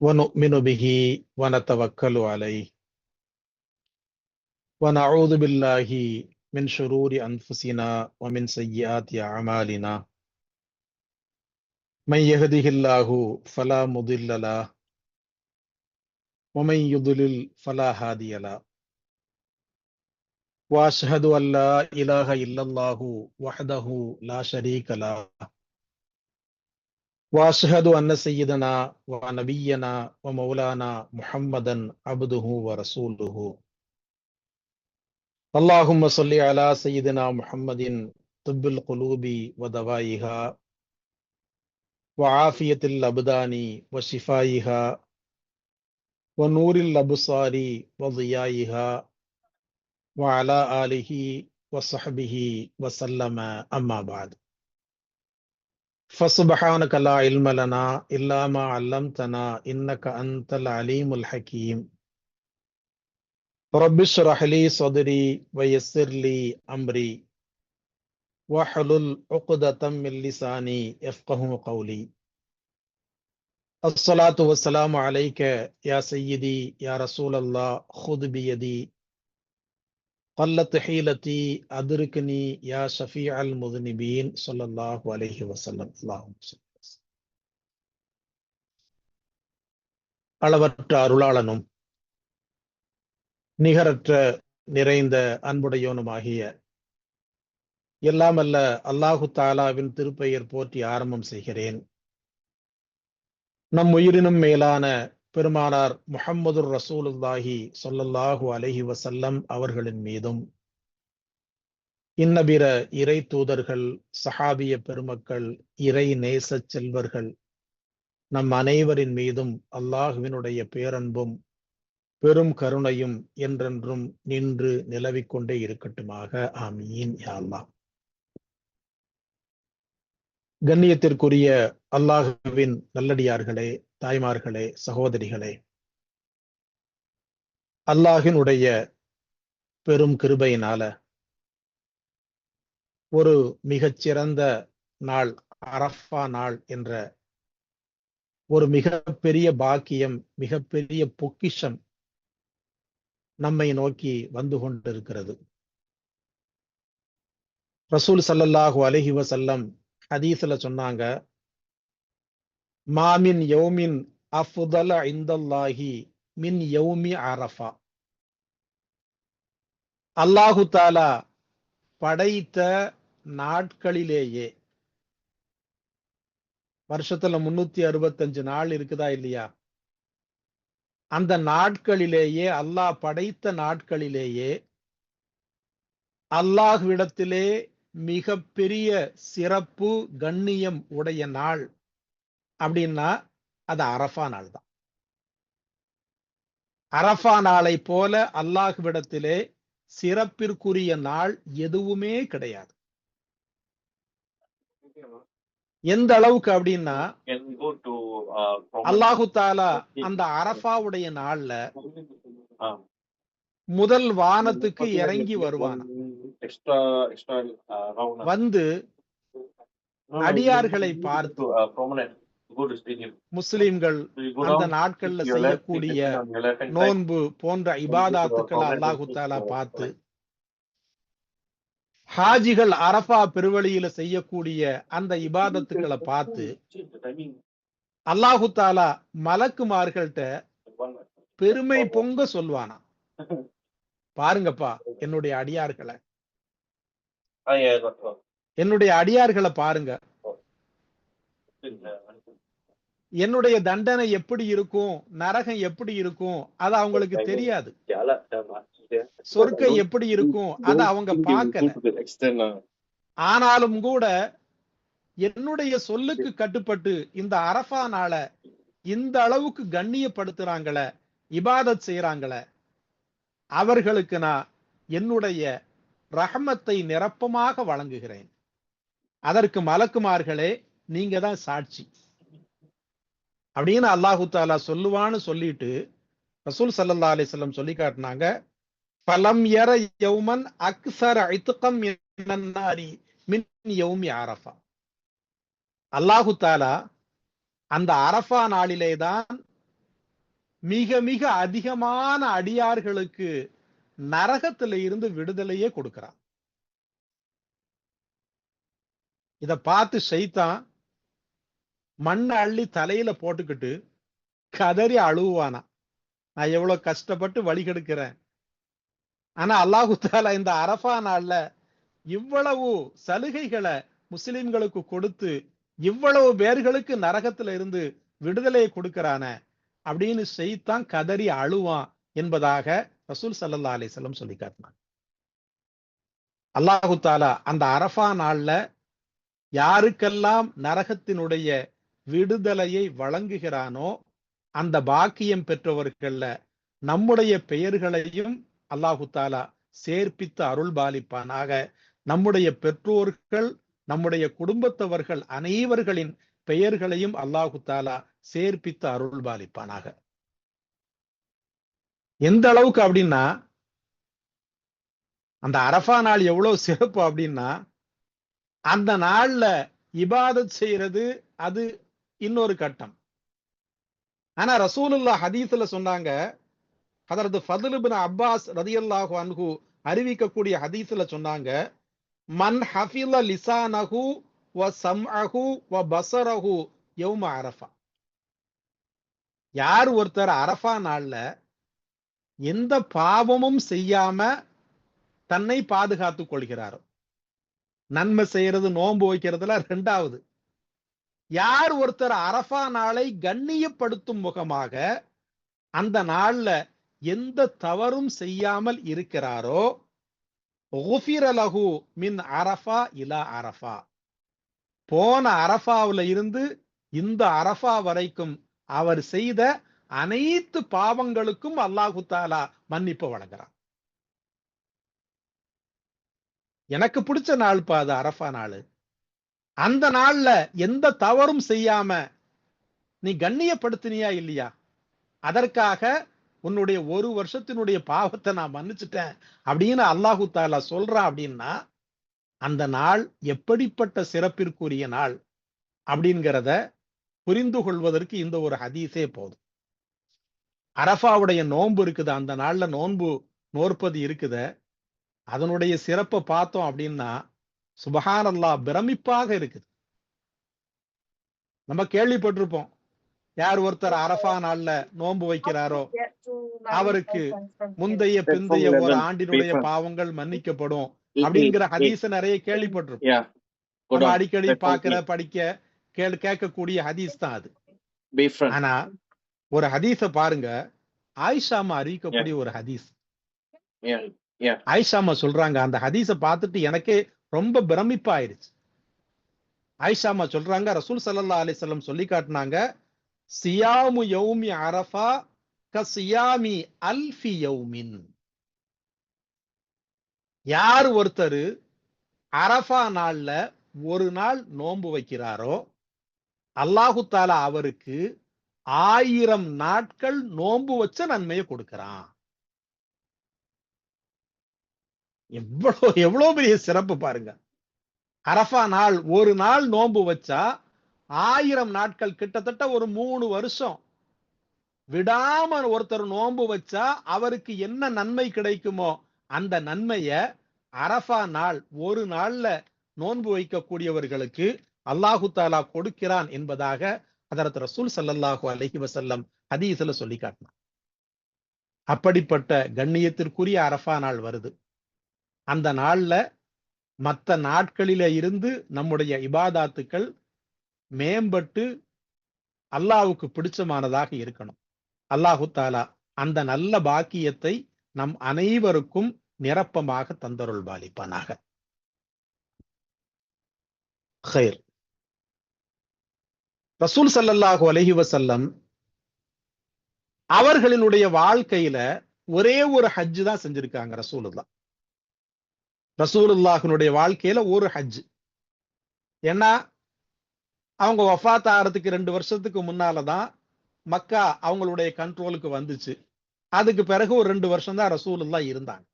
ونؤمن به ونتوكل عليه ونعوذ بالله من شرور أنفسنا ومن سيئات أعمالنا من يهده الله فلا مضل له ومن يضلل فلا هادي له وأشهد أن لا إله إلا الله وحده لا شريك له وأشهد أن سيدنا ونبينا ومولانا محمدا عبده ورسوله اللهم صل على سيدنا محمد طب القلوب ودوائها وعافية الأبدان وشفائها ونور الأبصار وضيائها وعلى آله وصحبه وسلم أما بعد فسبحانك لا علم لنا إلا ما علمتنا إنك أنت العليم الحكيم رب اشرح لي صدري ويسر لي أمري واحلل عقدة من لساني يفقه قولي الصلاة والسلام عليك يا سيدي يا رسول الله خذ بيدي قلت حيلتي أدركني يا شفيع المذنبين صلى الله عليه وسلم اللهم صل وسلم. அளவற்ற அருளாளனும் நிகரற்ற நிறைந்த அன்புடையோனுமாகிய எல்லாம் அல்ல அல்லாஹு தாலாவின் திருப்பெயர் போற்றி ஆரம்பம் செய்கிறேன். நம் உயிரினும் மேலான பெருமானார் முஹம்மதுர் ரசூலுல்லாஹி ஸல்லல்லாஹு அலைஹி வஸல்லம் அவர்களின் மீதும் இன்னபிற இறை தூதர்கள், சஹாபிய பெருமக்கள், இறை நேச செல்வர்கள் நம் அனைவரின் மீதும் அல்லாஹுவினுடைய பேரன்பும் பெரும் கருணையும் என்றென்றும் நின்று நிலவிக்கொண்டே இருக்கட்டுமாக. ஆமீன் யா அல்லாஹ். கண்ணியத்திற்குரிய அல்லாஹுவின் நல்லடியார்களே, தாய்மார்களே, சகோதரிகளே, அல்லாஹினுடைய பெரும் கிருபையினால ஒரு மிகச்சிறந்த நாள், அரஃபா நாள் என்ற ஒரு மிகப்பெரிய பாக்கியம், மிகப்பெரிய பொக்கிஷம் நம்மை நோக்கி வந்து கொண்டிருக்கிறது. ரசூல் ஸல்லல்லாஹு அலைஹி வஸல்லம் ஹதீஸ்ல சொன்னாங்க, மாமின் யௌமின் அஃதல இந்தல்லாஹி மின் யௌமி அரஃபா. அல்லாஹு தாலா படைத்த நாட்களிலேயே, வருஷத்துல 365 நாள் இருக்குதா இல்லையா, அந்த நாட்களிலேயே, அல்லாஹ் படைத்த நாட்களிலேயே அல்லாஹ்விடத்திலே மிக பெரிய சிறப்பு கண்ணியம் உடைய நாள் அப்படின்னா அது அரஃபா நாள் தான். அரஃபா நாளை போல அல்லாஹ்விடத்திலே சிறப்பிற்குரிய நாள் எதுவுமே கிடையாது. எந்த அளவுக்கு அப்படின்னா, அல்லாஹு தாலா அந்த அரஃபாவுடைய நாள்ல முதல் வானத்துக்கு இறங்கி வருவான். வந்து அடியார்களை பார்த்து, முஸ்லிம்கள் அந்த நாட்கள்ல செய்யக்கூடிய நோன்பு போன்ற இபாதாத்துக்களை அல்லாஹு தாலா பார்த்து, ஹாஜிகள் அரஃபா பெருவழியில செய்யக்கூடிய அந்த இபாதத்துக்களை பார்த்து அல்லாஹு தாலா மலக்குமார்கள்ட்ட பெருமை பொங்க சொல்வானா, பாருங்கப்பா என்னுடைய அடியார்களை, என்னுடைய அடியார்களை பாருங்க, என்னுடைய தண்டனை எப்படி இருக்கும், நரகம் எப்படி இருக்கும் அது அவங்களுக்கு தெரியாது, சொர்க்கம் எப்படி இருக்கும் அது அவங்க பார்க்கல. ஆனாலும் கூட என்னுடைய சொல்லுக்கு கட்டுப்பட்டு இந்த அரஃபா நாள இந்த அளவுக்கு கண்ணியப்படுத்துறாங்கள, இபாதத் செய்யறாங்கள, அவர்களுக்கு நான் என்னுடைய ரஹமத்தை நிரப்பமாக வழங்குகிறேன். அதற்கு மலக்குமார்களே நீங்க தான் சாட்சி அப்படின்னு அல்லாஹு தாலா சொல்லுவான்னு சொல்லிட்டு ரசூல் ஸல்லல்லாஹு அலைஹி வஸல்லம் சொல்லி காட்டினாங்க, ஃபலம் யர யௌமன் அக்ஸர இத்கம் மினன் நாரி மின் யௌமி அரஃபா. அல்லாஹு தாலா அந்த அரஃபா நாளிலே தான் மிக மிக அதிகமான அடியார்களுக்கு நரகத்தில இருந்து விடுதலையே கொடுக்கிறான். இத பார்த்து ஷைத்தான் மண்ணை அள்ளி தலையில போட்டுக்கிட்டு கதறி அழுவானா, நான் எவ்வளவு கஷ்டப்பட்டு வழி கெடுக்கிறேன். ஆனா அல்லாஹு தஆலா இந்த அரஃபா நாள்ல இவ்வளவு சலுகைகளை முஸ்லிம்களுக்கு கொடுத்து இவ்வளவு பேர்களுக்கு நரகத்துல இருந்து விடுதலையை கொடுக்கிறான அப்படின்னு ஷைத்தான் கதறி அழுவான் என்பதாக ரசூல் ஸல்லல்லாஹு அலைஹி வஸல்லம் சொல்லி காட்டினாங்க. அல்லாஹு தஆலா அந்த அரஃபா நாள்ல யாருக்கெல்லாம் நரகத்தினுடைய விடுதலையை வழங்குகிறானோ அந்த பாக்கியம் பெற்றவர்கள்ல நம்முடைய பெயர்களையும் அல்லாஹு தஆலா சேர்ப்பித்து அருள் பாலிப்பானாக. நம்முடைய பெற்றோர்கள், நம்முடைய குடும்பத்தவர்கள் அனைவர்களின் பெயர்களையும் அல்லாஹு தஆலா சேர்ப்பித்து அருள் பாலிப்பானாக. எந்த அளவுக்கு அப்படின்னா, அந்த அரஃபா நாள் எவ்வளவு சிறப்பு அப்படின்னா, அந்த நாள்ல இபாதத் செய்யறது அது இன்னொரு கட்டம். ஆனா ரசூலுல்லாஹ் ஹதீஸ்ல சொன்னாங்க, ஹதரத் ஃபதுல் இப்னு அப்பாஸ் ரலியல்லாஹு அன்ஹு அறிவிக்கக்கூடிய ஹதீஸ்ல சொன்னாங்க, மன் ஹஃபில லிசானஹு வ சம்அஹு வ பஸரஹு யௌம அரஃபா. யார் ஒருத்தர் அரஃபா நாள்ல எந்த பாவமும் செய்யாம தன்னை பாதுகாத்துக் கொள்கிறாரோ, நன்மை செய்யறது நோன்பு வைக்கிறதுல இரண்டாவது, யார் ஒருத்தர் அரஃபா நாளை கண்ணியப்படுத்தும் முகமாக அந்த நாள்ல எந்த தவறும் செய்யாமல் இருக்கிறாரோ, குஃபிர லஹு மின் அரஃபா இலா அரஃபா, போன அரஃபாவுல இருந்து இந்த அரஃபா வரைக்கும் அவர் செய்த அனைத்து பாவங்களுக்கும் அல்லாஹு தஆலா மன்னிப்பு வழங்குறான். எனக்கு பிடிச்ச நாள் அது அரஃபா நாள். அந்த நாள்ல எந்த தவறும் செய்யாம நீ கண்ணியப்படுத்தினியா இல்லையா, அதற்காக உன்னுடைய ஒரு வருஷத்தினுடைய பாவத்தை நான் மன்னிச்சுட்டேன் அப்படின்னு அல்லாஹு தஆலா சொல்றான். அப்படின்னா அந்த நாள் எப்படிப்பட்ட சிறப்பிற்குரிய நாள் அப்படிங்கிறத புரிந்து கொள்வதற்கு இந்த ஒரு ஹதீஸே போதும். அரஃபாவுடைய நோன்பு இருக்குது, அந்த நாள்ல நோன்பு நோற்பது இருக்குது, அதனுடைய சிறப்பை பார்த்தோம் அப்படின்னா சுபஹானல்லாஹ் பிரமிப்பாக இருக்குது. நம்ம கேள்விப்பட்டிருப்போம், யார் ஒருத்தர் அரஃபா நாள்ல நோன்பு வைக்கிறாரோ அவருக்கு முந்தைய பிந்தைய ஒரு ஆண்டினுடைய பாவங்கள் மன்னிக்கப்படும் அப்படிங்கிற ஹதீஸ நிறைய கேள்விப்பட்டிருப்போம். நம்ம அடிக்கடி பார்க்கிற படிக்க கேட்கக்கூடிய ஹதீஸ் தான் அது. ஆனா ஒரு ஹதீஸ பாருங்க, ஆயிஷாமா அறிவிக்கக்கூடிய ஒரு ஹதீஸ். ஆயிஷாமா சொல்றாங்க, அந்த ஹதீஸ பார்த்துட்டு எனக்கே ரொம்ப பிரமிப்பா ஆயிடுச்சு. ஆயிஷாமா சொல்றாங்க, ரசூல் ஸல்லல்லாஹு அலைஹி வஸல்லம் சொல்லி காட்டினாங்க, சியாமு யௌமி அரஃபா கசியாமி அல்ஃபி யௌமின். யார் ஒருத்தர் அரஃபா நாள்ல ஒரு நாள் நோன்பு வைக்கிறாரோ அல்லாஹு தஆலா அவருக்கு 1000 நாட்கள் நோன்பு வச்ச நன்மையை கொடுக்கிறான். எவ்வளவு பெரிய சிறப்பு பாருங்க. அரஃபா நாள் ஒரு நாள் நோன்பு வச்சா 1000 நாட்கள், கிட்டத்தட்ட ஒரு 3 வருஷம் விடாம ஒருத்தர் நோன்பு வச்சா அவருக்கு என்ன நன்மை கிடைக்குமோ அந்த நன்மைய அரஃபா நாள் ஒரு நாள்ல நோன்பு வைக்கக்கூடியவர்களுக்கு அல்லாஹு தஆலா கொடுக்கிறான் என்பதாக ஹதரத் ரசூல் ஸல்லல்லாஹு அலைஹி வஸல்லம் ஹதீஸ்ல சொல்லி காட்டினார். அப்படிப்பட்ட கண்ணியத்திற்குரிய அரஃபா நாள் வருது. அந்த நாள்ல மற்ற நாட்களில இருந்து நம்முடைய இபாதாத்துக்கள் மேம்பட்டு அல்லாஹ்வுக்கு பிடிச்சமானதாக இருக்கணும். அல்லாஹு தஆலா அந்த நல்ல பாக்கியத்தை நம் அனைவருக்கும் நிரப்பமாக தந்தருள் பாலிப்பானாக. ஹைர். ரசூல் ஸல்லல்லாஹு அலைஹி வஸல்லம் அவர்களினுடைய வாழ்க்கையில ஒரே ஒரு ஹஜ் தான் செஞ்சிருக்காங்க. ரசூலுல்லாஹினுடைய வாழ்க்கையில ஒரு ஹஜ். ஏன்னா அவங்க வஃபாத் ஆகிறதுக்கு 2 வருஷத்துக்கு முன்னாலதான் மக்கா அவங்களுடைய கண்ட்ரோலுக்கு வந்துச்சு. அதுக்கு பிறகு ஒரு 2 வருஷம் தான் ரசூலுல்லாஹ் இருந்தாங்க.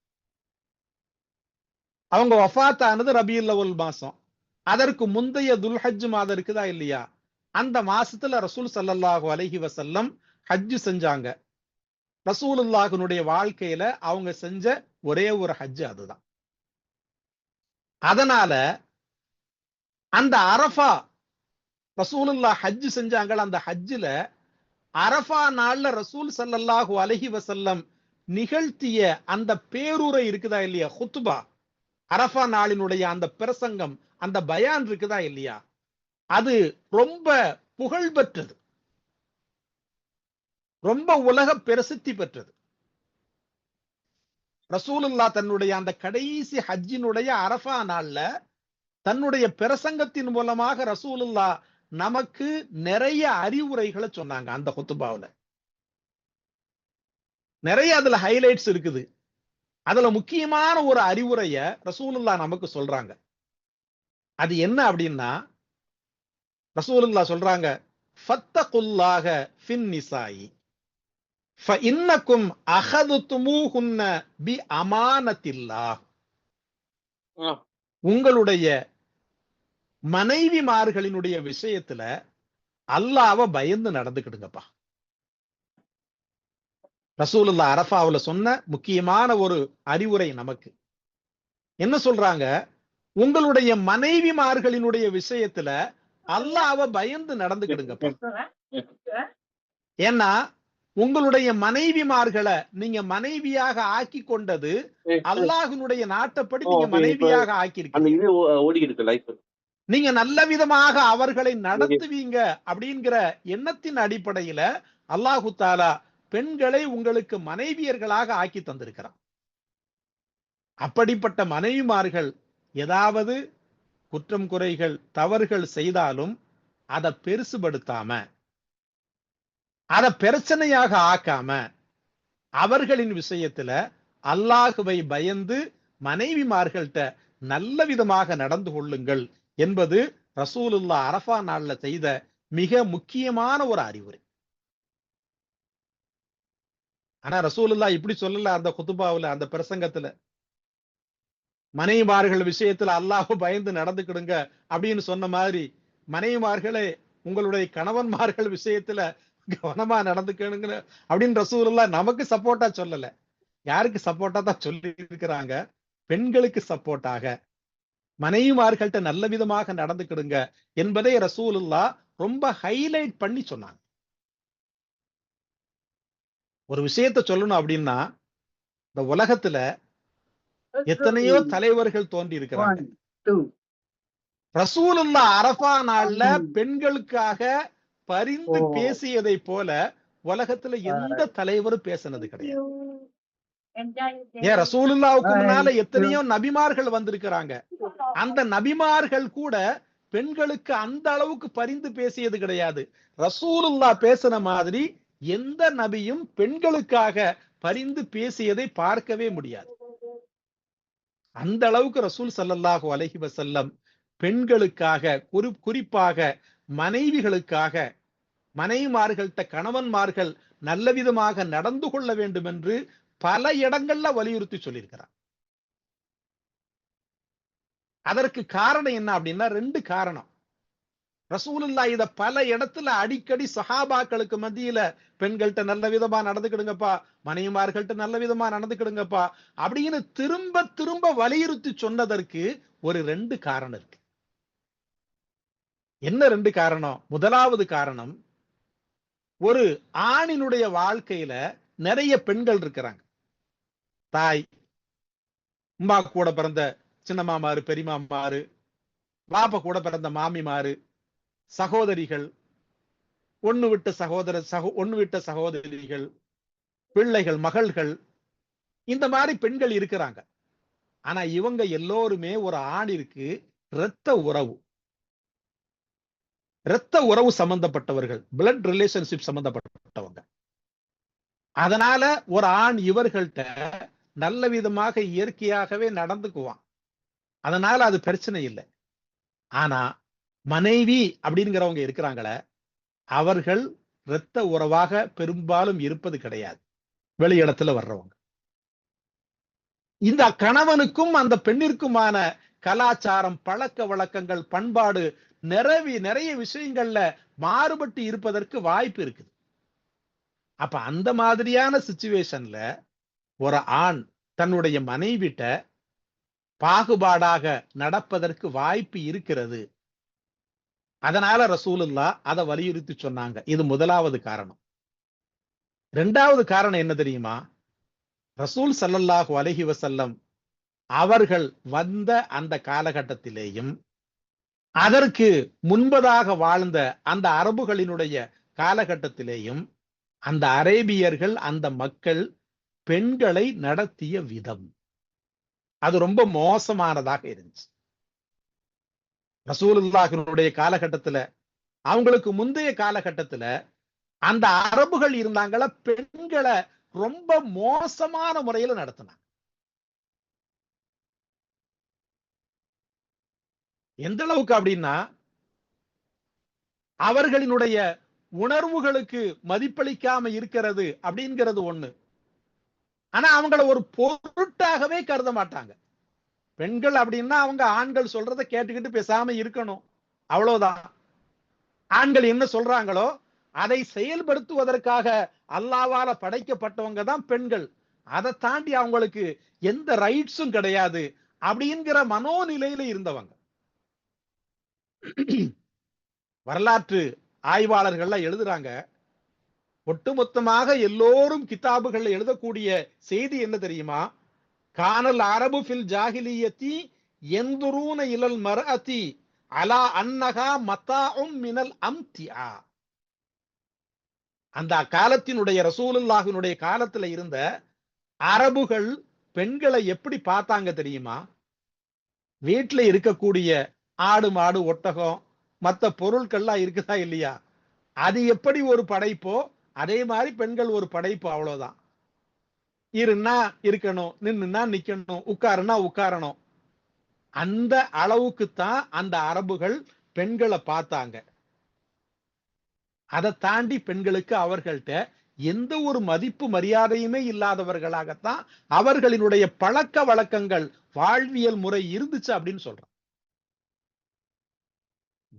அவங்க வஃபாத் ஆனது ரபியுல் அவ்வல் மாசம். அதற்கு முந்தைய துல்ஹஜ் மாதம் இருக்குதா இல்லையா, அந்த மாசத்துல ரசூல் ஸல்லல்லாஹு அலைஹி வஸல்லம் ஹஜ் செஞ்சாங்க. ரசூலுல்லாஹினுடைய வாழ்க்கையில அவங்க செஞ்ச ஒரே ஒரு ஹஜ் அதுதான். அதனால அந்த அரஃபா ரசூலுல்லாஹ் ஹஜ் செஞ்சாங்க. அந்த ஹஜ்ஜில அரஃபா நாள்ல ரசூல் ஸல்லல்லாஹு அலைஹி வஸல்லம் நிகழ்த்திய அந்த பேருரை இருக்குதா இல்லையா, ஹுத்பா, அரஃபா நாளினுடைய அந்த பிரசங்கம், அந்த பயான் இருக்குதா இல்லையா, அது ரொம்ப புகழ் பெற்றது, ரொம்ப உலக பிரசித்தி பெற்றது. ரசூலுல்லாஹ் தன்னுடைய அந்த கடைசி ஹஜ்ஜினுடைய அரஃபா நாள்ல தன்னுடைய பிரசங்கத்தின் மூலமாக ரசூலுல்லாஹ் நமக்கு நிறைய அறிவுரைகளை சொன்னாங்க. அந்த ஹுத்பாவுல நிறைய அதுல ஹைலைட்ஸ் இருக்குது. அதுல முக்கியமான ஒரு அறிவுரைய ரசூலுல்லாஹ் நமக்கு சொல்றாங்க. அது என்ன அப்படின்னா, ரசூலுல்லாஹ் சொல்றாங்க, ஃபத்தகுல்லாஹ ஃபின் நிசாயி ஃபஇன்னகும் அஹதுதுமூஹுன்ன பி அமானத்தில்லாஹ். உங்களுடைய மனைவிமார்களினுடைய விஷயத்துல அல்லாஹ்வை பயந்து நடந்துக்கிடுங்கப்பா. ரசூலுல்லாஹ் அரஃபாவுல சொன்ன முக்கியமான ஒரு அறிவுரை நமக்கு என்ன சொல்றாங்க, உங்களுடைய மனைவிமார்களினுடைய விஷயத்துல அல்லாஹ்வை பயந்து நடந்துக்கிடுங்கப்பா. ஏன்னா உங்களுடைய மனைவிமார்களை நீங்க மனைவியாக ஆக்கி கொண்டது அல்லாஹ்வினுடைய நாட்டப்படி நீங்க மனைவியாக ஆக்கியிருக்கீங்க. நீங்க நல்ல விதமாக அவர்களை நடத்துவீங்க அப்படிங்கிற எண்ணத்தின் அடிப்படையில அல்லாஹு தாலா பெண்களை உங்களுக்கு மனைவியர்களாக ஆக்கி தந்திருக்கிறார். அப்படிப்பட்ட மனைவிமார்கள் ஏதாவது குற்றம் குறைகள் தவறுகள் செய்தாலும் அதை பெருசுபடுத்தாம, அதை பிரச்சனையாக ஆக்காம, அவர்களின் விஷயத்துல அல்லாஹுவை பயந்து மனைவிமார்கள்ட்ட நல்ல விதமாக நடந்து கொள்ளுங்கள் என்பது ரசூலுல்லாஹ் அரஃபா நாள்ல செய்த மிக முக்கியமான ஒரு அறிவுரை. ஆனா ரசூலுல்லாஹ் இப்படி சொல்லல. அந்த குத்துபாவுல, அந்த பிரசங்கத்துல மனைவிமார்கள் விஷயத்துல அல்லாஹ்வை பயந்து நடந்துக்கிடுங்க அப்படின்னு சொன்ன மாதிரி, மனைவிமார்களே உங்களுடைய கணவன்மார்கள் விஷயத்துல கவனமா நடந்துக்கணுங்க அப்படின்னு ரசூலுல்லாஹ் நமக்கு சப்போர்ட்டா சொல்லல. யாருக்கு சப்போர்ட்டா தான் சொல்லி இருக்கிறாங்க? பெண்களுக்கு சப்போர்ட்டாக மனைவிமார்கள்ட்ட நல்ல விதமாக நடந்துக்கிடுங்க என்பதை ரசூலுல்லாஹ் ரொம்ப ஹைலைட் பண்ணி சொன்னாங்க. ஒரு விஷயத்தை சொல்லணும் அப்படின்னா, இந்த உலகத்துல எத்தனையோ தலைவர்கள் தோன்றி இருக்கிறாங்க. ரசூலுல்லாஹ் அரஃபா நாள்ல பெண்களுக்காக பரிந்து பேசியதை போல உலகத்துல எந்த தலைவரும் பேசினது கிடையாது. ஏன் ரசூலுல்லாஹ்வுக்கு முன்னால எத்தனையோ நபிமார்கள் வந்திருக்கிறாங்க. அந்த நபிமார்கள் கூட பெண்களுக்கு அந்த அளவுக்கு பரிந்து பேசியது கிடையாது. ரசூலுல்லாஹ் பேசின மாதிரி எந்த நபியும் பெண்களுக்காக பரிந்து பேசியதை பார்க்கவே முடியாது. அந்த அளவுக்கு ரசூல் ஸல்லல்லாஹு அலைஹி வஸல்லம் பெண்களுக்காக, குறிப்பாக மனைவிகளுக்காக, மனைவிமார்கள்ட்ட கணவன்மார்கள் நல்ல விதமாக நடந்து கொள்ள வேண்டும் என்று பல இடங்கள்ல வலியுறுத்தி சொல்லியிருக்கிறார். அதற்கு காரணம் என்ன அப்படின்னா, 2 காரணம். ரசூலுல்லாஹ் இத பல இடத்துல அடிக்கடி சஹாபாக்களுக்கு மத்தியில பெண்கள்ட்ட நல்ல விதமா நடந்துக்கிடுங்கப்பா, மனைவிமார்கள்ட்ட நல்ல விதமா நடந்துக்கிடுங்கப்பா அப்படின்னு திரும்ப திரும்ப வலியுறுத்தி சொன்னதற்கு ஒரு 2 காரணம் இருக்கு. என்ன 2 காரணம்? முதலாவது காரணம், ஒரு ஆணினுடைய வாழ்க்கையில நிறைய பெண்கள் இருக்கிறாங்க. தாய், அம்மா கூட பிறந்த சின்ன மாமாரு, பெரியமாமாரு, பாப்பா கூட பிறந்த மாமிமாரு, சகோதரிகள், ஒண்ணு விட்ட சகோதரிகள், பிள்ளைகள், மகள்கள், இந்த மாதிரி பெண்கள் இருக்கிறாங்க. ஆனா இவங்க எல்லோருமே ஒரு ஆணிற்கு இரத்த உறவு சம்பந்தப்பட்டவர்கள், பிளட் ரிலேஷன்ஷிப் சம்பந்தப்பட்டவங்க. அதனால ஒரு ஆண் இவர்கள்ட்ட நல்ல விதமாக இயற்கையாகவே நடந்துக்குவான். அதனால அது பிரச்சனை இல்லை. ஆனா மனைவி அப்படிங்கிறவங்க இருக்கிறாங்களே, அவர்கள் இரத்த உறவாக பெரும்பாலும் இருப்பது கிடையாது. வெளியிடத்துல வர்றவங்க. இந்த கணவனுக்கும் அந்த பெண்ணிற்குமான கலாச்சாரம், பழக்க வழக்கங்கள், பண்பாடு நிறைய விஷயங்கள்ல மாறுபட்டு இருப்பதற்கு வாய்ப்பு இருக்குது. அப்ப அந்த மாதிரியான சிச்சுவேஷன்ல ஒரு ஆண் தன்னுடைய மனைவிட்ட பாகுபாடாக நடப்பதற்கு வாய்ப்பு இருக்கிறது. அதனால ரசூலுல்லாஹ் அதை வலியுறுத்தி சொன்னாங்க. இது முதலாவது காரணம். இரண்டாவது காரணம் என்ன தெரியுமா? ரசூல் ஸல்லல்லாஹு அலைஹி வஸல்லம் அவர்கள் வந்த அந்த காலகட்டத்திலேயும் அதற்கு முன்பதாக வாழ்ந்த அந்த அரபுகளினுடைய காலகட்டத்திலேயும் அந்த அரேபியர்கள், அந்த மக்கள் பெண்களை நடத்திய விதம் அது ரொம்ப மோசமானதாக இருந்துச்சு. ரசூலுல்லாஹினுடைய காலகட்டத்துல, அவங்களுக்கு முந்தைய காலகட்டத்துல அந்த அரபுகள் இருந்தாங்கள, பெண்களை ரொம்ப மோசமான முறையில் நடத்தினாங்க. எந்த அளவுக்கு அப்படின்னா, அவர்களினுடைய உணர்வுகளுக்கு மதிப்பளிக்காம இருக்கிறது அப்படிங்கிறது ஒண்ணு. ஆனா அவங்கள ஒரு பொருட்டாகவே கருத மாட்டாங்க. பெண்கள் அப்படின்னா அவங்க ஆண்கள் சொல்றதை கேட்டுக்கிட்டு பேசாம இருக்கணும், அவ்வளவுதான். ஆண்கள் என்ன சொல்றாங்களோ அதை செயல்படுத்துவதற்காக அல்லாஹ்வால படைக்கப்பட்டவங்க தான் பெண்கள். அதை தாண்டி அவங்களுக்கு எந்த ரைட்ஸும் கிடையாது அப்படிங்கிற மனோநிலையில இருந்தவங்க. வரலாற்று ஆய்வாளர்கள் எழுதுறாங்க, ஒட்டுமொத்தமாக எல்லோரும் கிதாபுகள் எழுதக்கூடிய செய்தி என்ன தெரியுமா? கானல் அரபு ஃபில் ஜாஹிலியத்தி யன்துரூன இலல் மர்அதி அலா அன்னஹா மதாஉம் மினல் அம்திஆ. அந்த காலத்தினுடைய ரசூலுல்லாஹினுடைய காலத்துல இருந்த அரபுகள் பெண்களை எப்படி பார்த்தாங்க தெரியுமா? வீட்டுல இருக்கக்கூடிய ஆடு மாடு ஒட்டகம் மற்ற பொருட்கள்லாம் இருக்குதா இல்லையா, அது எப்படி ஒரு படைப்போ அதே மாதிரி பெண்கள் ஒரு படைப்பு, அவ்வளவுதான். இருன்னா இருக்கணும், நின்னுன்னா நிக்கணும், உட்காருன்னா உட்காரணும். அந்த அளவுக்கு தான் அந்த அரபுகள் பெண்களை பார்த்தாங்க. அதை தாண்டி பெண்களுக்கு அவர்கள்ட்ட எந்த ஒரு மதிப்பு மரியாதையுமே இல்லாதவர்களாகத்தான் அவர்களினுடைய பழக்க வழக்கங்கள், வாழ்வியல் முறை இருந்துச்சு அப்படின்னு சொல்றான்.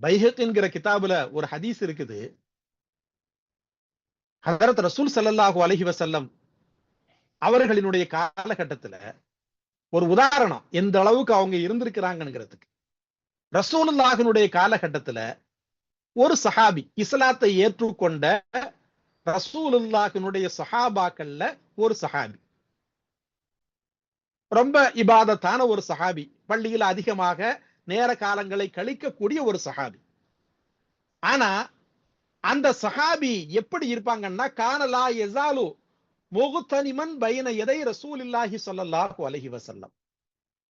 பைஹக் என்கிற கிதாபுல ஒரு ஹதீஸ் இருக்குது. ஹஜ்ரத் ரசூல் ஸல்லல்லாஹு அலைஹி வஸல்லம் அவர்களினுடைய காலகட்டத்துல ஒரு உதாரணம் எந்த அளவுக்கு அவங்க இருந்திருக்கிறாங்கிறதுக்கு. ரசூலுல்லாஹினுடைய காலகட்டத்துல ஒரு சஹாபி, இஸ்லாத்தை ஏற்றுக்கொண்ட ரசூலுல்லாஹினுடைய சஹாபாக்கள்ல ஒரு சஹாபி, ரொம்ப இபாதத்தான ஒரு சஹாபி, பள்ளியில் அதிகமாக நேர காலங்களை கழிக்கக்கூடிய ஒரு சஹாபி. ஆனா அந்த சஹாபி எப்படி இருப்பாங்கன்னா, கானலா யஸாலு முக்தனிமன் பைன யதை ரசூலில்லாஹி ஸல்லல்லாஹு அலைஹி வஸல்லம்.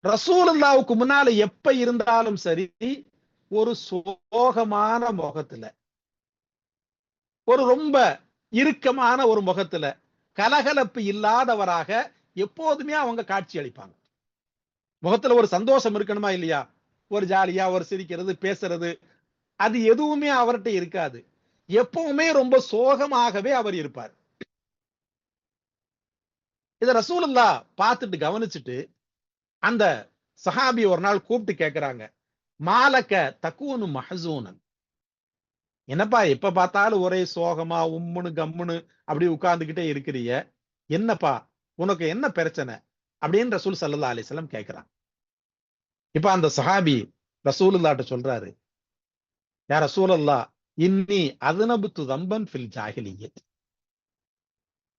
ரசூலுல்லாஹ்வுக்கு முன்னால எப்ப இருந்தாலும் சரி, ஒரு சோகமான முகத்துல, ஒரு ரொம்ப இறுக்கமான ஒரு முகத்துல, கலகலப்பு இல்லாதவராக எப்போதுமே அவங்க காட்சி அளிப்பாங்க. முகத்துல ஒரு சந்தோஷம் இருக்கணுமா இல்லையா, ஒரு ஜாலியா ஒரு சிரிக்கிறது பேசுறது, அது எதுவுமே அவர்கிட்ட இருக்காது. எப்பவுமே ரொம்ப சோகமாகவே அவர் இருப்பார். இத ரசூலுல்லாஹ் பார்த்துட்டு கவனிச்சுட்டு அந்த சஹாபி ஒரு நாள் கூப்பிட்டு கேட்கிறாங்க, மாலக்க தக்கூனு மஹ்சூனன், என்னப்பா எப்ப பார்த்தாலும் ஒரே சோகமா உம்முன்னு கம்முன்னு அப்படி உட்கார்ந்துகிட்டே இருக்கிறீங்க, என்னப்பா உனக்கு என்ன பிரச்சனை அப்படின்னு ரசூல் ஸல்லல்லாஹு அலைஹி வஸல்லம் கேட்கிறாங்க. இப்ப அந்த சஹாபி ரசூலுல்லாஹ்ட்ட சொல்றாரு, யா ரசூலல்லாஹ் இன்னி அத்னபுத்து தம்பன் ஃபில் ஜாஹிலிய்யத்.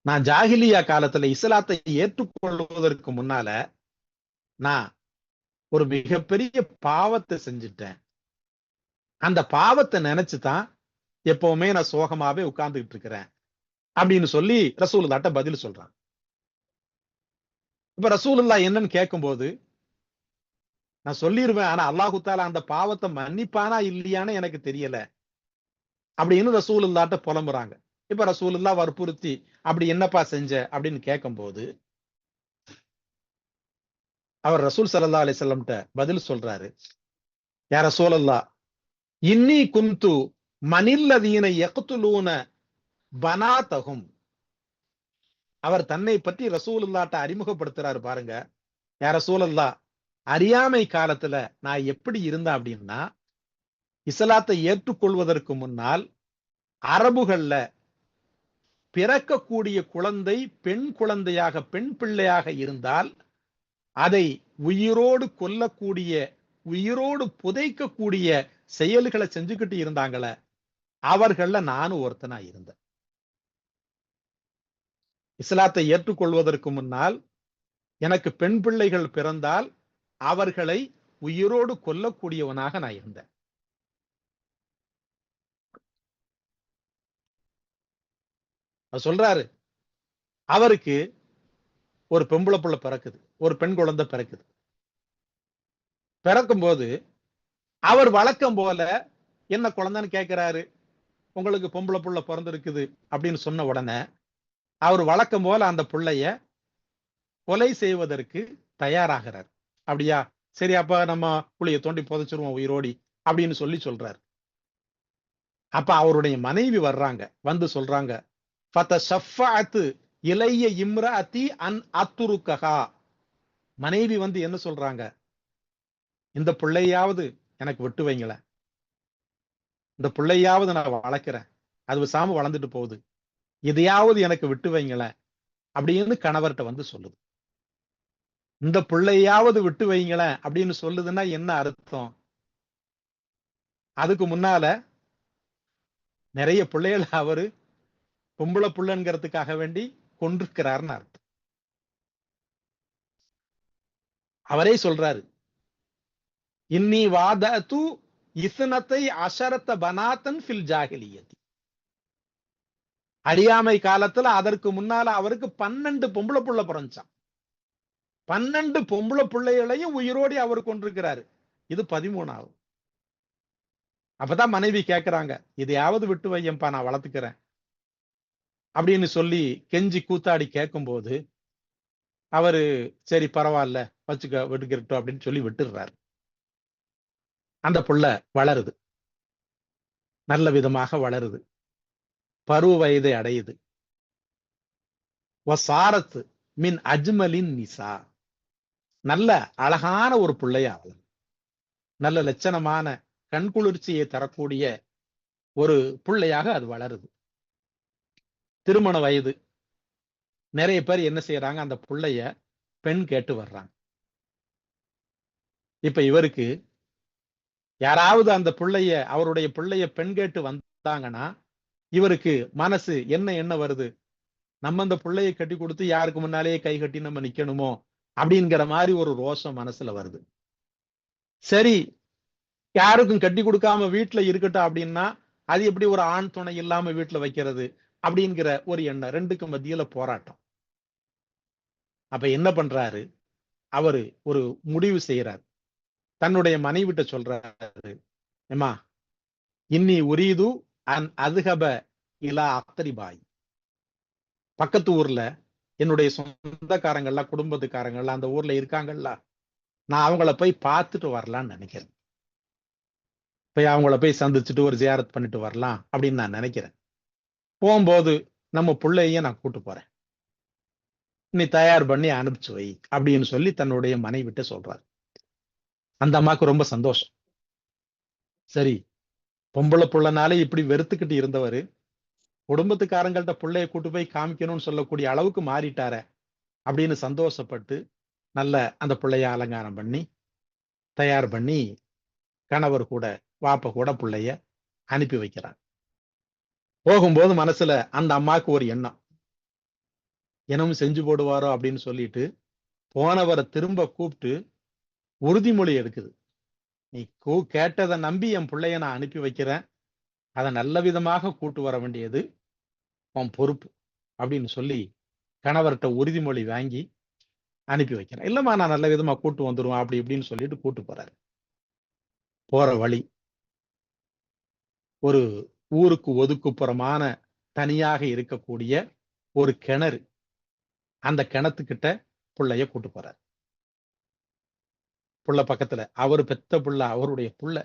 நான் ஜாஹிலியா காலத்துல இஸ்லாத்தை ஏற்றுக்கொள்வதற்கு முன்னால நான் ஒரு மிகப்பெரிய பாவத்தை செஞ்சுட்டேன். அந்த பாவத்தை நினைச்சுதான் எப்பவுமே நான் சோகமாவே உட்கார்ந்துகிட்டு இருக்கிறேன் அப்படின்னு சொல்லி ரசூலுல்லாஹ்ட்ட பதில் சொல்றான். இப்ப ரசூலுல்லாஹ் என்னன்னு கேட்கும்போது, நான் சொல்லிருவேன், ஆனா அல்லாஹு தஆலா அந்த பாவத்தை மன்னிப்பானா இல்லையான்னு எனக்கு தெரியல அப்படின்னு ரசூலுல்லாஹ்ட்ட புலம்புறாங்க. இப்ப ரசூலுல்லாஹ் வற்புறுத்தி அப்படி என்னப்பா செஞ்ச அப்படின்னு கேட்கும்போது, அவர் ரசூல் ஸல்லல்லாஹு அலைஹி வஸல்லம்ட்ட பதில் சொல்றாரு, யா ரசூலல்லாஹ் இன்னி குந்து மனில்லதீன யக்துலூன பனாதஹும். அவர் தன்னை பற்றி ரசூலுல்லாஹ்ட்ட அறிமுகப்படுத்துறாரு பாருங்க. யா ரசூலல்லாஹ், அறியாமை காலத்துல நான் எப்படி இருந்தேன் அப்படின்னா, இஸ்லாத்தை ஏற்றுக்கொள்வதற்கு முன்னால் அரபுகள்ல பிறக்கக்கூடிய குழந்தை பெண் குழந்தையாக பெண் பிள்ளையாக இருந்தால் அதை உயிரோடு கொல்லக்கூடிய உயிரோடு புதைக்கக்கூடிய செயல்களை செஞ்சுக்கிட்டு இருந்தாங்கள, அவர்கள்ல நானும் ஒருத்தனா இருந்தேன். இஸ்லாத்தை ஏற்றுக்கொள்வதற்கு முன்னால் எனக்கு பெண் பிள்ளைகள் பிறந்தால் அவர்களை உயிரோடு கொல்லக்கூடியவனாக நான் இருந்தேன். சொல்றாரு, அவருக்கு ஒரு பொம்பளை புள்ள பிறக்குது, ஒரு பெண் குழந்தை பிறக்குது. பிறக்கும் போது அவர் வழக்கம் போல என்ன குழந்தைன்னு கேட்கிறாரு, உங்களுக்கு பொம்பளை புள்ள பிறந்திருக்குது அப்படின்னு சொன்ன உடனே அவர் வழக்கம் போல அந்த பிள்ளைய கொலை செய்வதற்கு தயாராகிறார். அப்படியா, சரி அப்ப நம்ம புள்ளைய தோண்டி புதைச்சிருவோம் உயிரோடி அப்படின்னு சொல்றாரு. அப்ப அவருடைய மனைவி வர்றாங்க, வந்து சொல்றாங்க, இளைய இம்ராத்தி அன் அத்துருக்கஹா. மனைவி வந்து என்ன சொல்றாங்க, இந்த பிள்ளையாவது எனக்கு விட்டு வைங்களேன், இந்த பிள்ளையாவது நான் வளர்க்கிறேன், அது சாம வளர்ந்துட்டு போகுது, இதையாவது எனக்கு விட்டு வைங்களேன் அப்படின்னு கணவர்கிட்ட வந்து சொல்லுது. இந்த பிள்ளையாவது விட்டு வைங்களேன் அப்படின்னு சொல்லுதுன்னா என்ன அர்த்தம்? அதுக்கு முன்னால நிறைய பிள்ளைகள் அவரு பொம்பளை புள்ளங்கிறதுக்காக வேண்டி கொண்டிருக்கிறார்னு அர்த்தம். அவரே சொல்றாரு, இன்னி வாதது இஸ்னத்தை அஷரத்த பனாத்தன் ஃபில் ஜாஹிலியத்தி. அறியாமை காலத்துல அதற்கு முன்னால அவருக்கு 12 பொம்பளை புள்ள பிறந்துச்சான். 12 பொம்பளை பிள்ளைகளையும் உயிரோடி அவர் கொண்டிருக்கிறாரு. இது 13வது. அப்பதான் மனைவி கேட்கிறாங்க, இதையாவது விட்டு வையம்பா, நான் வளர்த்துக்கிறேன் அப்படின்னு சொல்லி கெஞ்சி கூத்தாடி கேட்கும் போது அவரு சரி பரவாயில்ல வச்சுக்க, விட்டுக்கிறட்டும் அப்படின்னு சொல்லி விட்டுடுறாரு. அந்த புள்ள வளருது, நல்ல விதமாக வளருது, பருவ வயதை அடையுது. வசாரத்து மின் அஜ்மலின் நிசா. நல்ல அழகான ஒரு பிள்ளையா, நல்ல லட்சணமான கண்குளிர்ச்சியை தரக்கூடிய ஒரு பிள்ளையாக அது வளருது. திருமண வயது. நிறைய பேர் என்ன செய்யறாங்க, அந்த பிள்ளைய பெண் கேட்டு வர்றாங்க. இப்ப இவருக்கு யாராவது அந்த பிள்ளைய, அவருடைய பிள்ளைய பெண் கேட்டு வந்தாங்கன்னா இவருக்கு மனசு என்ன வருது, நம்ம அந்த பிள்ளையை கட்டி கொடுத்து யாருக்கு முன்னாலேயே கை கட்டி நம்ம நிக்கணுமோ அப்படிங்கிற மாதிரி ஒரு ரோஷம் மனசுல வருது. சரி, யாருக்கும் கட்டி கொடுக்காம வீட்டுல இருக்கட்டும் அப்படின்னா அது எப்படி ஒரு ஆண் துணை இல்லாம வீட்டுல வைக்கிறது அப்படிங்கிற ஒரு எண்ணம், ரெண்டுக்கும் மத்தியில போராட்டம். அப்ப என்ன பண்றாரு, அவரு ஒரு முடிவு செய்யறாரு. தன்னுடைய மனைவிட்ட சொல்றாரு, ஏமா இன்னி உரீது அன் அதுகப இலா அக்தரிபாய். பக்கத்து ஊர்ல என்னுடைய சொந்தக்காரங்கள்லாம் குடும்பத்துக்காரங்கள்லாம் அந்த ஊர்ல இருக்காங்கல்ல, நான் அவங்கள போய் பார்த்துட்டு வரலான்னு நினைக்கிறேன். போய் அவங்கள போய் சந்திச்சுட்டு ஒரு ஜியாரத் பண்ணிட்டு வரலாம் அப்படின்னு நான் நினைக்கிறேன். போகும்போது நம்ம பிள்ளைய நான் கூட்டு போறேன், நீ தயார் பண்ணி அனுப்பிச்சு வை அப்படின்னு சொல்லி தன்னுடைய மனைவிட்ட சொல்றாரு. அந்த அம்மாவுக்கு ரொம்ப சந்தோஷம். சரி, பொம்பளை புள்ளனாலே இப்படி வெறுத்துக்கிட்டு இருந்தவர் குடும்பத்துக்காரங்கள்ட்ட பிள்ளைய கூட்டு போய் காமிக்கணும்னு சொல்லக்கூடிய அளவுக்கு மாறிட்டார அப்படின்னு சந்தோஷப்பட்டு நல்ல அந்த பிள்ளைய அலங்காரம் பண்ணி தயார் பண்ணி கணவர் கூட வாப்ப கூட பிள்ளைய அனுப்பி வைக்கிறார். போகும்போது மனசுல அந்த அம்மாவுக்கு ஒரு எண்ணம், என்னமும் செஞ்சு போடுவாரோ அப்படின்னு சொல்லிட்டு போனவரை திரும்ப கூப்பிட்டு உறுதிமொழி எடுக்குது. நீ கேட்டதை நம்பி என் பிள்ளைய நான் அனுப்பி வைக்கிறேன், அதை நல்ல விதமாக கூட்டு வர வேண்டியது உன் பொறுப்பு அப்படின்னு சொல்லி கணவர்கிட்ட உறுதிமொழி வாங்கி அனுப்பி வைக்கிறேன். இல்லம்மா நான் நல்ல விதமா கூட்டு வந்துருவேன் அப்படி இப்படின்னு சொல்லிட்டு கூட்டு போறாரு. போற வழி ஒரு ஊருக்கு ஒதுக்குப்புறமான தனியாக இருக்கக்கூடிய ஒரு கிணறு, அந்த கிணத்துக்கிட்ட புள்ளைய கூட்டு போறாரு. புள்ள பக்கத்துல, அவரு பெத்த புள்ள, அவருடைய புள்ள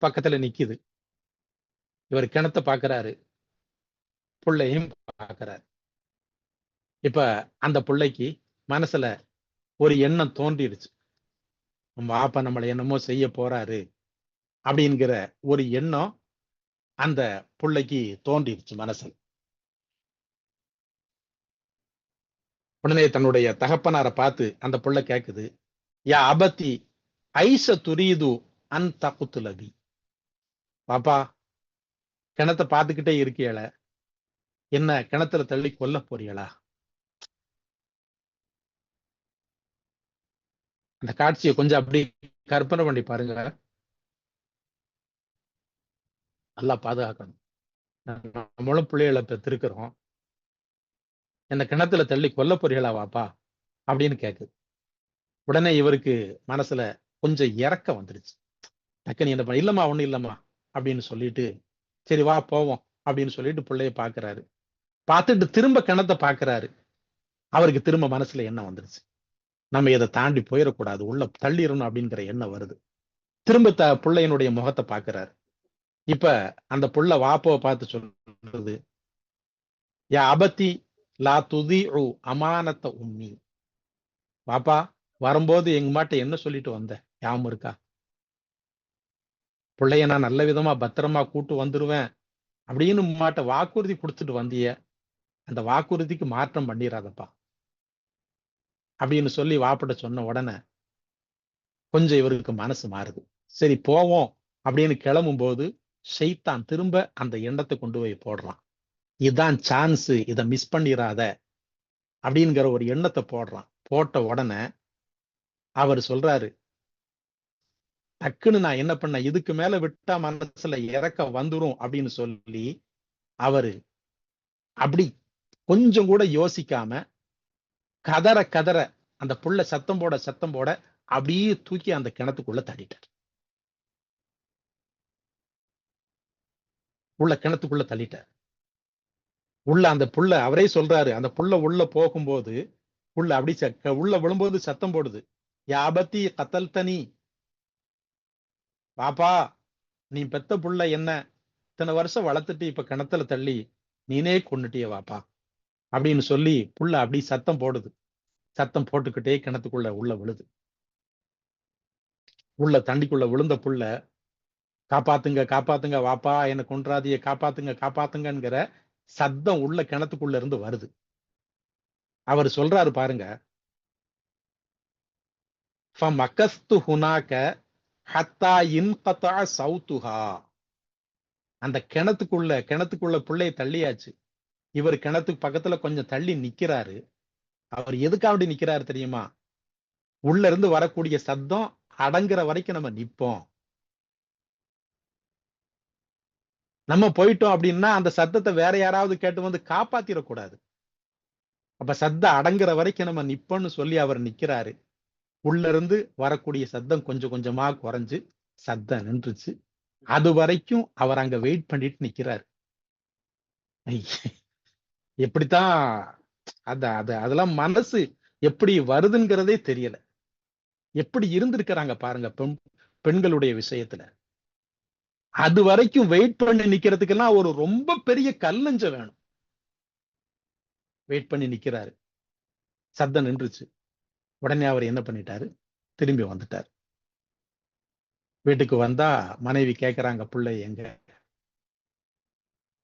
பக்கத்துல நிக்குது. இவர் கிணத்தை பாக்குறாரு, புள்ளையும் பாக்குறாரு. இப்ப அந்த பிள்ளைக்கு மனசுல ஒரு எண்ணம் தோன்றிடுச்சு, நம்ம அப்பா நம்மளை என்னமோ செய்ய போறாரு அப்படிங்கிற ஒரு எண்ணம் அந்த பிள்ளைக்கு தோன்றிடுச்சு மனசுல. உடனே தன்னுடைய தகப்பனாரை பார்த்து அந்த புள்ள கேக்குது, யா அபத்தி ஐச துரீது அன் தகுத்துலபி. பாப்பா, கிணத்தை பார்த்துக்கிட்டே இருக்கியல, என்ன கிணத்துல தள்ளி கொல்ல போறீங்களா? அந்த காட்சியை கொஞ்சம் அப்படி கற்பனை பண்ணி பாருங்க. நல்லா பாதுகாக்கணும். நம்மளும் பிள்ளைகளை பெற்றிருக்கிறோம். என்ன கிணத்துல தள்ளி கொல்ல போறீங்களா வாப்பா அப்படின்னு கேக்குது. உடனே இவருக்கு மனசுல கொஞ்சம் இறக்கம் வந்துருச்சு. டக்குன்னு என்ன பண்ண, இல்லம்மா ஒண்ணும் இல்லம்மா அப்படின்னு சொல்லிட்டு, சரி வா போவோம் அப்படின்னு சொல்லிட்டு பிள்ளைய பாக்குறாரு. பார்த்துட்டு திரும்ப கிணத்தை பாக்குறாரு. அவருக்கு திரும்ப மனசுல எண்ணம் வந்துருச்சு, நம்ம இதை தாண்டி போயிடக்கூடாது, உள்ள தள்ளிடணும் அப்படிங்கிற எண்ணம் வருது. திரும்ப பிள்ளையனுடைய முகத்தை பாக்குறாரு. இப்ப அந்த புள்ள வாப்பவை பார்த்து சொல்றது, யா அபத்தி லா துதி அமானத்த உம்மி. பாப்பா, வரும்போது எங்க மாட்ட என்ன சொல்லிட்டு வந்த ஞாபகம் இருக்கா? பிள்ளைய நான் நல்ல விதமா பத்திரமா கூட்டு வந்துருவேன் அப்படின்னு உம்மாட்ட வாக்குறுதி கொடுத்துட்டு வந்திய, அந்த வாக்குறுதிக்கு மாற்றம் பண்ணிடாதப்பா அப்படின்னு சொல்லி வாப்பிட்ட சொன்ன உடனே கொஞ்சம் இவருக்கு மனசு மாறுது. சரி போவோம் அப்படின்னு கிளம்பும் போது ஷைத்தான் திரும்ப அந்த எண்ணத்தை கொண்டு போய் போடுறான். இதுதான் சான்ஸ், இதை மிஸ் பண்ணிடாத அப்படிங்கிற ஒரு எண்ணத்தை போடுறான். போட்ட உடனே அவர் சொல்றாரு, டக்குன்னு நான் என்ன பண்ண, இதுக்கு மேல விட்டா மனசுல இறக்க வந்துரும் அப்படின்னு சொல்லி அவரு அப்படி கொஞ்சம் கூட யோசிக்காம கதற கதற அந்த புள்ள சத்தம் போட அப்படியே தூக்கி அந்த கிணத்துக்குள்ள தள்ளிட்டார். உள்ள கிணத்துக்குள்ள தள்ளிட்டார். உள்ள அந்த புள்ள அவரே சொல்றாரு, அந்த புள்ள உள்ள போகும்போது புள்ள அப்படி உள்ள விழும்போது சத்தம் போடுது, யாபத்தி கத்தல் தனி. பாப்பா, நீ பெத்த புள்ள என்ன இத்தனை வருஷம் வளர்த்துட்டு இப்ப கிணத்துல தள்ளி நீனே கொன்னுட்டிய வாப்பா அப்படின்னு சொல்லி புள்ள அப்படி சத்தம் போடுது. சத்தம் போட்டுக்கிட்டே கிணத்துக்குள்ள உள்ள விழுது. உள்ள தண்டிக்குள்ள விழுந்த புள்ள, காப்பாத்துங்க காப்பாத்துங்க வாப்பா, என்ன கொன்றாதிய, காப்பாத்துங்க காப்பாத்துங்கிற சத்தம் உள்ள கிணத்துக்குள்ள இருந்து வருது. அவர் சொல்றாரு பாருங்க, ஃபமகஸ்து ஹுனாக ஹத்தா இன்கதா சௌத்துஹா. அந்த கிணத்துக்குள்ள பிள்ளைய தள்ளியாச்சு. இவர் கிணத்துக்கு பக்கத்துல கொஞ்சம் தள்ளி நிக்கிறாரு. அவர் எதுக்காக நிக்கிறாரு தெரியுமா? உள்ள இருந்து வரக்கூடிய சத்தம் அடங்குற வரைக்கும் நம்ம நிப்போம். நம்ம போயிட்டோம் அப்படின்னா அந்த சத்தத்தை வேற யாராவது கேட்டு வந்து காப்பாத்திடக்கூடாது. அப்ப சத்தம் அடங்குற வரைக்கும் நம்ம நிப்போம்னு சொல்லி அவர் நிக்கிறாரு. உள்ள இருந்து வரக்கூடிய சத்தம் கொஞ்சம் கொஞ்சமா குறைஞ்சு சத்தம் நின்றுச்சு. அது வரைக்கும் அவர் அங்க வெயிட் பண்ணிட்டு நிக்கிறாரு. எப்படித்தான் அதெல்லாம் மனசு எப்படி வருதுங்கிறதே தெரியல. எப்படி இருந்திருக்கிறாங்க பாருங்க பெண்களுடைய விஷயத்துல. அது வரைக்கும் வெயிட் பண்ணி நிக்கிறதுக்கெல்லாம் ஒரு ரொம்ப பெரிய கல்லஞ்ச வேணும். வெயிட் பண்ணி நிக்கிறாரு. சத்தம் நின்றுச்சு. உடனே அவர் என்ன பண்ணிட்டாரு, திரும்பி வந்துட்டார். வீட்டுக்கு வந்தா மனைவி கேட்கிறாங்க, பிள்ளை எங்க?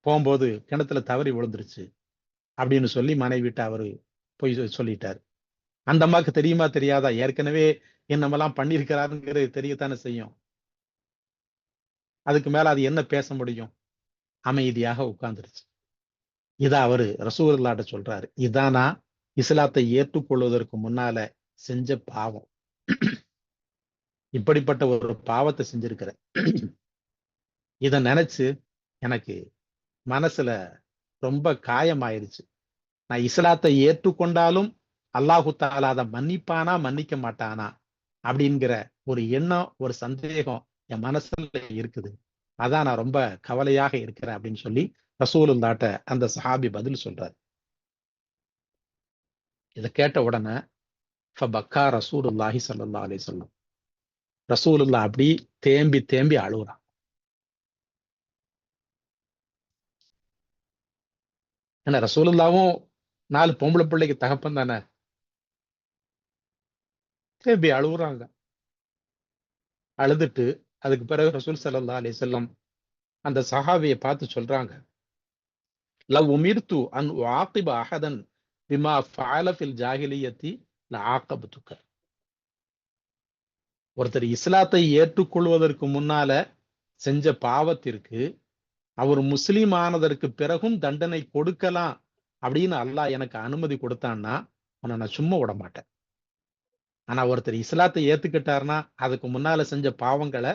போகும்போது கிணத்துல தவறி விழுந்துருச்சு அப்படின்னு சொல்லி மனைவிட்ட அவரு போய் சொல்லிட்டாரு. அந்த அம்மாக்கு தெரியுமா தெரியாதா? ஏற்கனவே என்னமெல்லாம் பண்ணிருக்கிறாருங்கிறது தெரியத்தானே செய்யும். அதுக்கு மேல அது என்ன பேச முடியும்? அமைதியாக உட்கார்ந்துருச்சு. இத அவரு ரசூலுல்லாஹ்ட்ட சொல்றாரு, இதானா இஸ்லாத்தை ஏற்றுக்கொள்வதற்கு முன்னால செஞ்ச பாவம். இப்படிப்பட்ட ஒரு பாவத்தை செஞ்சிருக்கிற. இத நினைச்சு எனக்கு மனசுல ரொம்ப காயமாயிருச்சு. நான் இஸ்லாத்தை ஏற்றுக்கொண்டாலும் அல்லாஹு தஆலா அதை மன்னிப்பானா மன்னிக்க மாட்டானா அப்படிங்கிற ஒரு எண்ணம், ஒரு சந்தேகம் என் மனசுல இருக்குது. அதான் நான் ரொம்ப கவலையாக இருக்கிறேன் அப்படின்னு சொல்லி ரசூலுல்லாஹ்ட்ட அந்த சஹாபி பதில் சொல்றாரு. இதை கேட்ட உடனே ஃபபக்கா ரசூலுல்லாஹி ஸல்லல்லாஹு அலைஹி வஸல்லம், ரசூலுல்லாஹ் அப்படி தேம்பி தேம்பி அழுகுறான். ஏன்னா ரசூலுல்லாவும் 4 பொம்பளை பிள்ளைக்கு தகப்பன் தானே. தேம்பி அழுகுறாங்க. அழுதுட்டு அதுக்கு பிறகு ரசூல் ஸல்லல்லாஹு அலைஹி வஸல்லம் அந்த சஹாபியை பார்த்து சொல்றாங்க, லவ் உமிர்து அன் உஆகிப அஹதன் பிமா ஃபஅல ஃபில் ஜாஹிலியத்தி லஆகபதுக. ஒருத்தர் இஸ்லாத்தை ஏற்றுக்கொள்வதற்கு முன்னால செஞ்ச பாவத்திற்கு அவர் முஸ்லீம் ஆனதற்கு பிறகும் தண்டனை கொடுக்கலாம் அப்படின்னு அல்லாஹ் எனக்கு அனுமதி கொடுத்தான்னா உன்னை நான் சும்மா விட மாட்டேன். ஆனா ஒருத்தர் இஸ்லாத்தை ஏத்துக்கிட்டாருன்னா அதுக்கு முன்னால செஞ்ச பாவங்களை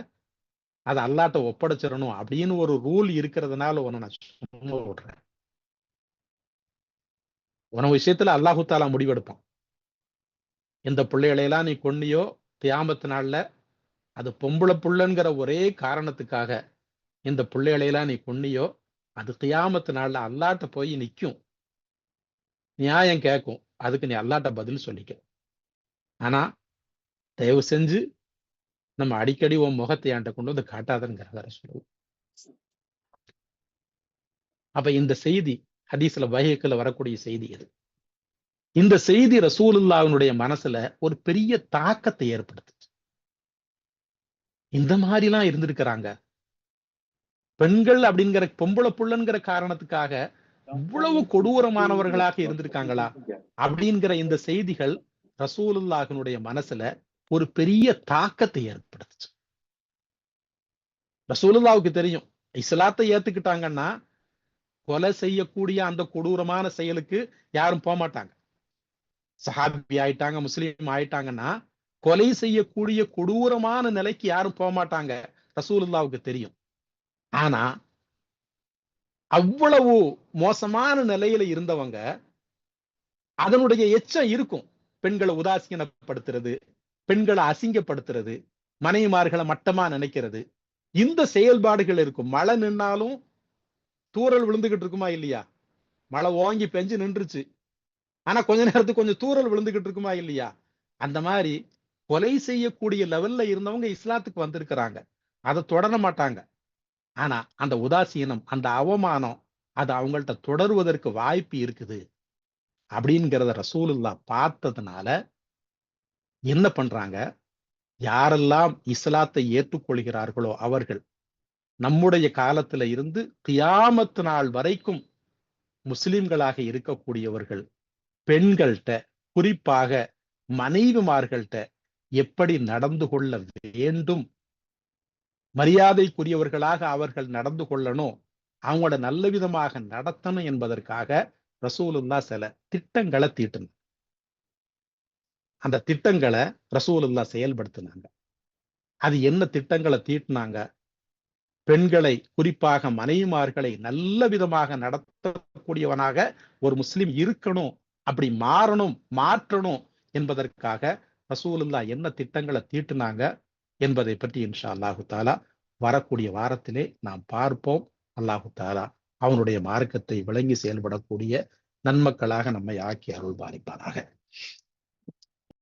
அதை அல்லாட்ட ஒப்படைச்சிடணும் அப்படின்னு ஒரு ரூல் இருக்கிறதுனால உன்னை நான் சும்மா விடுறேன். உன விஷயத்துல அல்லாஹு தாலா முடிவெடுப்பான். எந்த பிள்ளைகளையெல்லாம் நீ கொன்னியோ கியாமத்து நாள்ல அது பொம்பளை புள்ளங்கிற ஒரே காரணத்துக்காக இந்த பிள்ளைகளையெல்லாம் நீ கொன்னியோ அது கியாமத்து நாள்ல அல்லாட்ட போய் நிற்கும், நியாயம் கேட்கும். அதுக்கு நீ அல்லாட்ட பதில் சொல்லிக்க. ஆனா தயவு செஞ்சு நம்ம அடிக்கடி உன் முகத்தை என்கிட்ட கொண்டு வந்து காட்டாதங்கிறத சொல்லுவோம். அப்ப இந்த செய்தி ஹதீஸ்ல பைஹக்கில வரக்கூடிய செய்தி இது. இந்த செய்தி ரசூலுல்லாஹ்வுடைய மனசுல ஒரு பெரிய தாக்கத்தை ஏற்படுத்துச்சு. இந்த மாதிரிலாம் இருந்திருக்கிறாங்க பெண்கள் அப்படிங்கிற பொம்பளை புள்ளங்கிற காரணத்துக்காக இவ்வளவு கொடூரமானவர்களாக இருந்திருக்காங்களா அப்படிங்கிற இந்த செய்திகள் ரசூலுல்லாஹ்வுடைய மனசுல ஒரு பெரிய தாக்கத்தை ஏற்படுத்துச்சு. ரசூலுல்லாஹ்வுக்கு தெரியும் இஸ்லாத்தை ஏத்துக்கிட்டாங்கன்னா கொலை செய்யக்கூடிய அந்த கொடூரமான செயலுக்கு யாரும் போக மாட்டாங்க. சஹாபி ஆயிட்டாங்க, முஸ்லீம் ஆயிட்டாங்கன்னா கொலை செய்யக்கூடிய கொடூரமான நிலைக்கு யாரும் போக மாட்டாங்க. ரசூலுல்லாஹ்வுக்கு தெரியும். ஆனா அவ்வளவு மோசமான நிலையில இருந்தவங்க அதனுடைய எச்சம் இருக்கும். பெண்களை உதாசீனப்படுத்துறது, பெண்களை அசிங்கப்படுத்துறது, மனைவிமார்களை மட்டமா நினைக்கிறது, இந்த செயல்பாடுகள் இருக்கும். மழை நின்னாலும் தூறல் விழுந்துகிட்டு இருக்குமா இல்லையா? மழை ஓங்கி பெஞ்சு நின்றுச்சு, ஆனா கொஞ்ச நேரத்துக்கு கொஞ்சம் தூறல் விழுந்துகிட்டு இருக்குமா இல்லையா? அந்த மாதிரி கொலை செய்யக்கூடிய லெவல்ல இருந்தவங்க இஸ்லாத்துக்கு வந்திருக்கிறாங்க, அதை தொடர மாட்டாங்க. ஆனா அந்த உதாசீனம், அந்த அவமானம் அது அவங்கள்ட்ட தொடருவதற்கு வாய்ப்பு இருக்குது அப்படிங்கிறத ரசூலுல்லாஹ் பார்த்ததுனால என்ன பண்றாங்க, யாரெல்லாம் இஸ்லாத்தை ஏற்றுக்கொள்கிறார்களோ அவர்கள் நம்முடைய காலத்துல இருந்து கியாமத்து நாள் வரைக்கும் முஸ்லிம்களாக இருக்கக்கூடியவர்கள் பெண்கள்கிட்ட, குறிப்பாக மனைவிமார்கள்ட்ட எப்படி நடந்து கொள்ள வேண்டும், மரியாதைக்குரியவர்களாக அவர்கள் நடந்து கொள்ளணும், அவங்களோட நல்ல விதமாக நடத்தணும் என்பதற்காக ரசூலுல்லாஹ் சில திட்டங்களை தீட்டினாங்க. அந்த திட்டங்களை ரசூலுல்லாஹ் செயல்படுத்தினாங்க. அது என்ன திட்டங்களை தீட்டினாங்க? பெண்களை, குறிப்பாக மனைவிமார்களை நல்ல விதமாக நடத்தக்கூடியவனாக ஒரு முஸ்லிம் இருக்கணும், அப்படி மாறணும், மாற்றணும் என்பதற்காக ரசூலுல்லாஹ் என்ன திட்டங்களை தீட்டினாங்க என்பதை பற்றி இன்ஷா அல்லாஹு தாலா வரக்கூடிய வாரத்திலே நாம் பார்ப்போம். அல்லாஹு தாலா அவனுடைய மார்க்கத்தை விளங்கி செயல்படக்கூடிய நன்மக்களாக நம்மை ஆக்கி அருள் பாலிப்பானாக.